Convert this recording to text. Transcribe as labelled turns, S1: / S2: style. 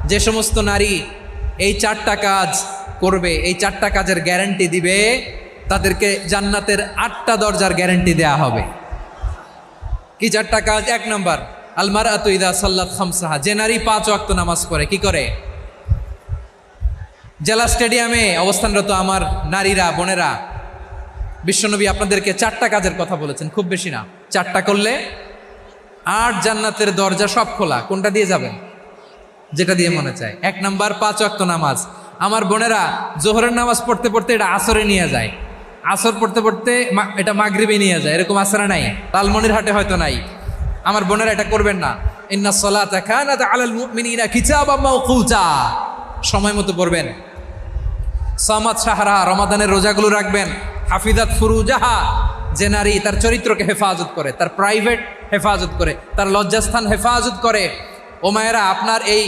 S1: যে সমস্ত নারী এই 4টা কাজ করবে, এই 4টা কাজের গ্যারান্টি দিবে, তাদেরকে জান্নাতের 8টা দরজার গ্যারান্টি দেয়া হবে। কি 4টা কাজ? 1 নাম্বার, আল মারআতু ইযা সাল্লাত খামসাহা, যে নারী 5 ওয়াক্ত নামাজ পড়ে। কি করে? জেলা স্টেডিয়ামে অবস্থানরত আমার নারীরা, বোনেরা, বিশ্বনবী আপনাদেরকে 4টা কাজের কথা বলেছেন, খুব বেশি না। 4টা করলে 8 জান্নাতের দরজা সব খোলা। কোনটা দিয়ে যাবেন? যেটা দিয়ে মনে চায়। 1 নাম্বার 5 ওয়াক্ত নামাজ। আমার বোনেরা জোহরের নামাজ পড়তে পড়তে এটা আসরে নিয়ে যায়, আসর পড়তে পড়তে এটা মাগরিবে নিয়ে যায়। এরকম আসরে নাই, লালমনিরহাটে হয়তো নাই। আমার বোনেরা এটা করবেন না। ইন্নাস সালাতা কানাত আলাল মুমিনিনা কিতাবাম মাওকুতা, সময় মতো পড়বেন। সামাত শাহরা, রমাদানের রোজাগুলো রাখবেন। হাফিজাত ফুরুজাহা, যে নারী তার চরিত্রকে হেফাজত করে, তার প্রাইভেট হেফাজত করে, তার লজ্জাস্থান হেফাজত করে। ও মায়েরা, আপনার এই